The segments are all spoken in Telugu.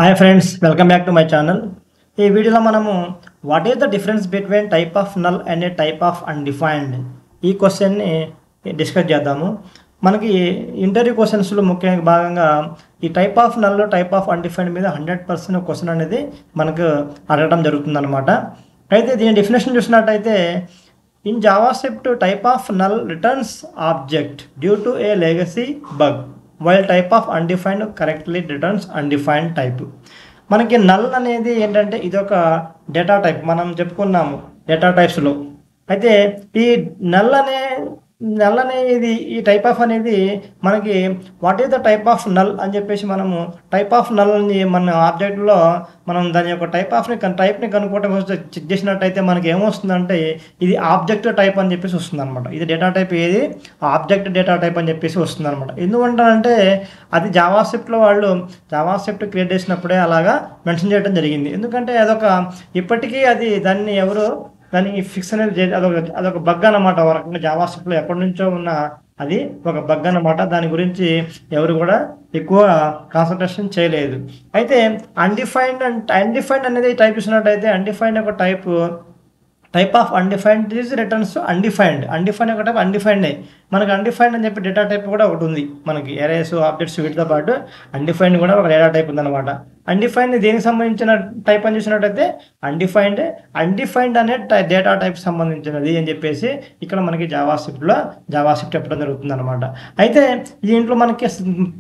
Hi friends, welcome back to my channel. ఈ వీడియోలో మనము what is the difference between type of null and A type of undefined ఈ క్వశ్చన్ని డిస్కస్ చేద్దాము. మనకి ఇంటర్వ్యూ క్వశ్చన్స్లో ముఖ్యంగా భాగంగా ఈ type of null type of undefined మీద 100% క్వశ్చన్ అనేది మనకు అడగడం జరుగుతుందన్నమాట. అయితే దీని డెఫినేషన్ చూసినట్టయితే in JavaScript type of null returns object due to A legacy bug while type of undefined correctly returns undefined type. మనకి నల్ అనేది ఏంటంటే ఇది ఒక డేటా టైప్, మనం చెప్పుకున్నాము డేటా టైప్స్లో. అయితే ఈ నల్ అనేది ఈ టైప్ ఆఫ్ అనేది మనకి what is the type of null అని చెప్పేసి మనము టైప్ ఆఫ్ నల్ని మన ఆబ్జెక్ట్లో మనం దాని యొక్క టైప్ని కనుక్కోవడం చెక్ చేసినట్టయితే మనకి ఏమొస్తుందంటే ఇది ఆబ్జెక్ట్ టైప్ అని చెప్పేసి వస్తుంది అనమాట. ఇది డేటా టైప్ ఏది ఆబ్జెక్ట్ డేటా టైప్ అని చెప్పేసి వస్తుంది అనమాట. ఎందుకంటే అది జావాస్క్రిప్ట్లో వాళ్ళు జావాస్క్రిప్ట్ క్రియేట్ చేసినప్పుడే అలాగా మెన్షన్ చేయడం జరిగింది. ఎందుకంటే ఇప్పటికీ దాన్ని ఎవరు దానికి ఫిక్స్ అనేది అదొక బగ్ అన్నమాట. ఒక రకంగా జావాస్క్రిప్ట్లో ఎప్పటి నుంచో ఉన్న అది ఒక బగ్ అన్నమాట. దాని గురించి ఎవరు కూడా ఎక్కువ కాన్సన్ట్రేషన్ చేయలేదు. అయితే అన్డిఫైన్డ్ అనేది టైప్ ఇచ్చినట్టయితే అన్డిఫైన్డ్ ఒక type of undefined is returns undefined ఒక టైప్ అన్డిఫైన్డ్. మనకి అన్డిఫైన్డ్ అని చెప్పి డేటా టైప్ కూడా ఒకటి ఉంది. మనకి ఎరేస్ ఆబ్జెక్ట్స్ వీటితో పాటు అన్డిఫైన్డ్ కూడా ఒక డేటా టైప్ ఉందన్నమాట. అన్డిఫైన్డ్ దేనికి సంబంధించిన టైప్ అని చూసినట్టయితే అన్డిఫైన్డ్ అనే డేటా టైప్ సంబంధించినది అని చెప్పేసి ఇక్కడ మనకి జావాస్క్రిప్ట్ చెప్పడం జరుగుతుంది అనమాట. అయితే దీంట్లో మనకి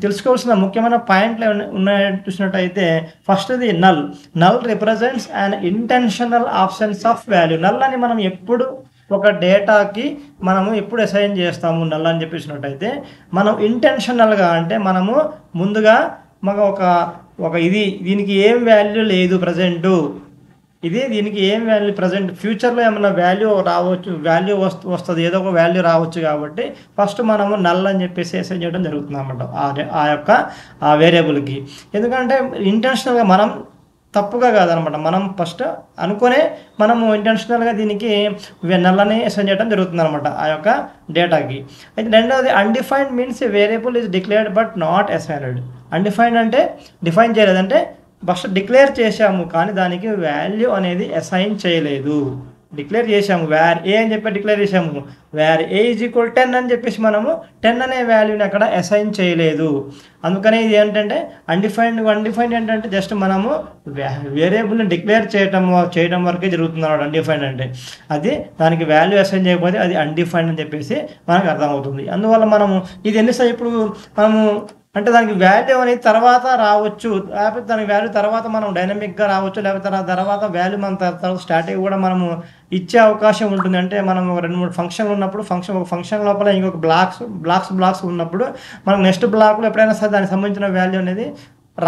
తెలుసుకోవాల్సిన ముఖ్యమైన పాయింట్లు ఉన్నాయని చూసినట్టయితే ఫస్ట్ది null represents and intentional absence of value. Null అని మనం ఎప్పుడు ఒక డేటాకి మనము ఎప్పుడు అసైన్ చేస్తాము నల్ అని చెప్పేసినట్టయితే మనం ఇంటెన్షనల్గా అంటే మనము ముందుగా మాకు దీనికి ఏం వాల్యూ లేదు ప్రజెంటు, దీనికి ఏం వాల్యూ ప్రజెంట్, ఫ్యూచర్లో ఏమన్నా వాల్యూ రావచ్చు, వస్తుంది, ఏదో ఒక వాల్యూ రావచ్చు. కాబట్టి ఫస్ట్ మనము నల్ అని చెప్పేసి అసైన్ చేయడం జరుగుతుంది అన్నమాట ఆ యొక్క వేరియబుల్కి. ఎందుకంటే ఇంటెన్షనల్గా మనం తప్పుగా కాదనమాట, మనం ఫస్ట్ అనుకునే మనము ఇంటెన్షనల్గా దీనికి నల్లని అసైన్ చేయడం జరుగుతుంది అనమాట ఆ యొక్క డేటాకి. అయితే రెండవది undefined means variable is declared but not assigned. Undefined అంటే డిఫైన్ చేయలేదంటే ఫస్ట్ డిక్లేర్ చేసాము కానీ దానికి వాల్యూ అనేది అసైన్ చేయలేదు. డిక్లేర్ చేసాము వేర్ ఏ అని చెప్పి డిక్లేర్ చేసాము, వేర్ ఏ ఈజ్ ఈక్వల్ 10 అని చెప్పేసి మనము 10 అనే వాల్యూని అక్కడ అసైన్ చేయలేదు. అందుకనే ఇది ఏంటంటే అన్డిఫైన్డ్ ఏంటంటే జస్ట్ మనము వేరియబుల్ని డిక్లేర్ చేయడం వరకే జరుగుతుంది అన్నమాట. అన్డిఫైన్డ్ అంటే అది దానికి వాల్యూ అసైన్ చేయకపోతే అది అన్డిఫైన్డ్ అని చెప్పేసి మనకు అర్థమవుతుంది. అందువల్ల మనము ఇది ఎన్నిసార్లు ఇప్పుడు మనము అంటే దానికి వాల్యూ అనేది తర్వాత రావచ్చు, లేకపోతే దానికి వాల్యూ తర్వాత మనం డైనమిక్గా రావచ్చు, లేకపోతే తర్వాత వాల్యూ మన తర్వాత స్టాటిక్ కూడా మనము ఇచ్చే అవకాశం ఉంటుంది. అంటే మనం 2-3 ఫంక్షన్లు ఉన్నప్పుడు ఒక ఫంక్షన్ లోపల ఇంకొక బ్లాక్స్ ఉన్నప్పుడు మనం నెక్స్ట్ బ్లాక్లో ఎప్పుడైనా సరే దానికి సంబంధించిన వాల్యూ అనేది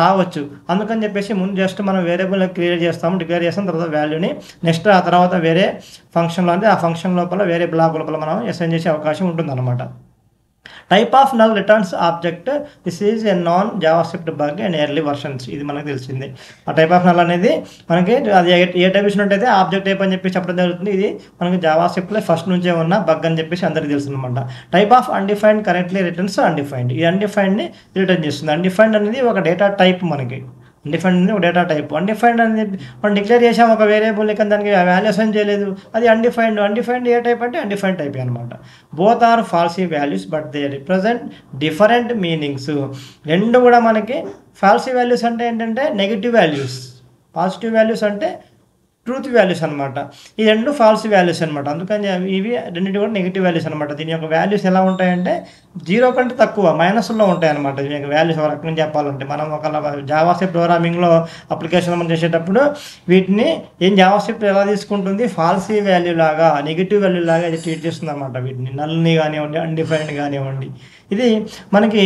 రావచ్చు. అందుకని చెప్పేసి ముందు జస్ట్ మనం వేరియబుల్ డిక్లేర్ చేస్తాం తర్వాత వాల్యూని నెక్స్ట్ ఆ తర్వాత వేరే ఫంక్షన్లో అంటే ఆ ఫంక్షన్ లోపల వేరే బ్లాక్ లోపల మనం అసైన్ చేసే అవకాశం ఉంటుంది అన్నమాట. Type of null returns object this is a non JavaScript bug and early versions. ఇది మనకు తెలిసింది. ఆ టైప్ ఆఫ్ నల్ అనేది మనకి అది ఏ టైప్ ఇచ్చినట్టయితే ఆబ్జెక్ట్ టైప్ అని చెప్పి చెప్పడం జరుగుతుంది. ఇది మనకి జావాస్క్రిప్ట్లో ఫస్ట్ నుంచే ఉన్న బగ్ అని చెప్పేసి అందరికీ తెలుస్తుంది అనమాట. Type of undefined correctly returns undefined. ఈ అన్డిఫైన్డ్ని రిటర్న్ చేస్తుంది. అన్డిఫైన్డ్ అనేది ఒక డేటా టైప్. మనకి అన్డిఫైన్డ్ అనేది ఒక డేటా టైప్. అన్డిఫైన్డ్ అనేది మనం డిక్లేర్ చేసాము ఒక వేరియబుల్, కానీ దానికి వాల్యూ అసైన్ చేయలేదు, అది అన్డిఫైన్డ్ ఏ టైప్ అంటే అన్డిఫైన్డ్ టైప్ అనమాట. Both are falsy values but they represent different meanings. రెండు కూడా మనకి ఫాల్సీ వాల్యూస్ అంటే ఏంటంటే నెగిటివ్ వాల్యూస్, పాజిటివ్ వాల్యూస్ అంటే ట్రూత్ వాల్యూస్ అనమాట. ఈ రెండు ఫాల్స్ వాల్యూస్ అనమాట. అందుకని ఇవి రెండింటి కూడా నెగిటివ్ వాల్యూస్ అనమాట. దీని యొక్క వాల్యూస్ ఎలా ఉంటాయంటే 0 కంటే తక్కువ మైనస్లో ఉంటాయి అనమాట. దీని యొక్క వాల్యూస్ ఒక రకంగా చెప్పాలంటే మనం ఒక జావాస్క్రిప్ట్ ప్రోగ్రామింగ్లో అప్లికేషన్ మనం చేసేటప్పుడు వీటిని జావాస్క్రిప్ట్ ఎలా తీసుకుంటుంది, ఫాల్సీ వాల్యూ లాగా నెగిటివ్ వాల్యూ లాగా ఇది ట్రీట్ చేస్తుంది అనమాట. వీటిని నల్ని కానివ్వండి, అన్డిఫైన్డ్ కానివ్వండి. ఇది మనకి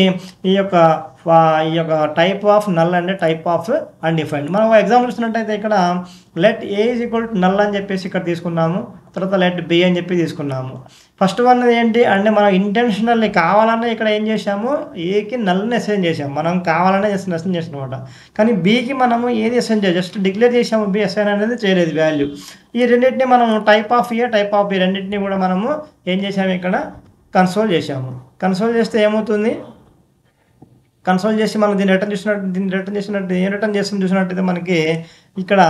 ఈ యొక్క టైప్ ఆఫ్ నల్ అంటే టైప్ ఆఫ్ అన్డిఫైన్డ్. మనం ఎగ్జాంపుల్ ఇస్తున్నట్టయితే ఇక్కడ let A is equal to null అని చెప్పేసి ఇక్కడ తీసుకున్నాము, తర్వాత లెట్ బి అని చెప్పి తీసుకున్నాము. ఫస్ట్ వన్ ఏంటి అంటే మనం ఇంటెన్షనల్లీ కావాలనే ఇక్కడ ఏం చేసాము, ఏకి నల్ని అసైన్ చేసాము. మనం కావాలనే అసైన్ చేసాం అనమాట. కానీ బీకి మనము ఏది అసైన్ చేయాలి, జస్ట్ డిక్లేర్ చేసాము, బి అసైన్ అనేది చేయలేదు వాల్యూ. ఈ రెండింటిని మనం type of A type of B రెండింటిని కూడా మనము ఏం చేసాము, ఇక్కడ కన్సోల్ చేసాము. కన్సోల్ చేస్తే ఏమవుతుంది, కన్సోల్ చేసి మనం దీన్ని రిటర్న్ చేసినట్టు ఏం రిటర్న్ చేస్తుంది చూసినట్టయితే మనకి ఇక్కడ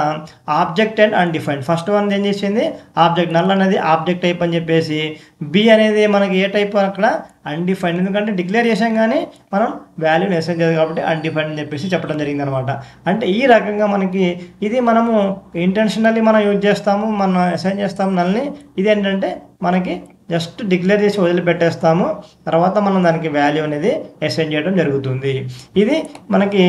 object and undefined. First one ఏం చేసింది ఆబ్జెక్ట్, నల్ అనేది ఆబ్జెక్ట్ టైప్ అని చెప్పేసి, బి అనేది మనకి ఏ టైప్ అక్కడ అన్డిఫైన్డ్, ఎందుకంటే డిక్లేర్ చేసాం కానీ మనం వాల్యూని అసైన్ చేయదు కాబట్టి అన్డిఫైన్డ్ అని చెప్పేసి చెప్పడం జరిగింది అనమాట. అంటే ఈ రకంగా మనకి ఇది మనము ఇంటెన్షనల్లీ మనం యూజ్ చేస్తాము, మనం అసైన్ చేస్తాము నల్ని. ఇది ఏంటంటే మనకి జస్ట్ డిక్లేర్ చేసి వదిలిపెట్టేస్తాము, తర్వాత మనం దానికి వాల్యూ అనేది అసైన్ చేయడం జరుగుతుంది. ఇది మనకి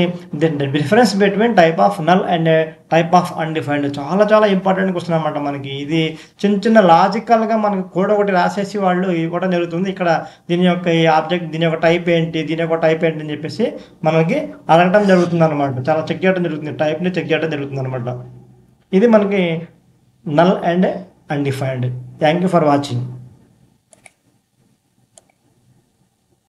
difference between type of null and type of undefined. చాలా చాలా ఇంపార్టెంట్ క్వశ్చన్ అనమాట. మనకి ఇది చిన్న చిన్న లాజికల్గా మనకి కోడ్ ఒకటి రాసేసి వాళ్ళు ఇవ్వడం జరుగుతుంది. ఇక్కడ దీని యొక్క ఈ ఆబ్జెక్ట్, దీని యొక్క టైప్ ఏంటి, దీని యొక్క టైప్ ఏంటి అని చెప్పేసి మనకి అడగడం జరుగుతుంది అనమాట. చాలా చెక్ చేయడం జరుగుతుంది, టైప్ని చెక్ చేయడం జరుగుతుంది అనమాట. ఇది మనకి null and undefined. Thank you for watching.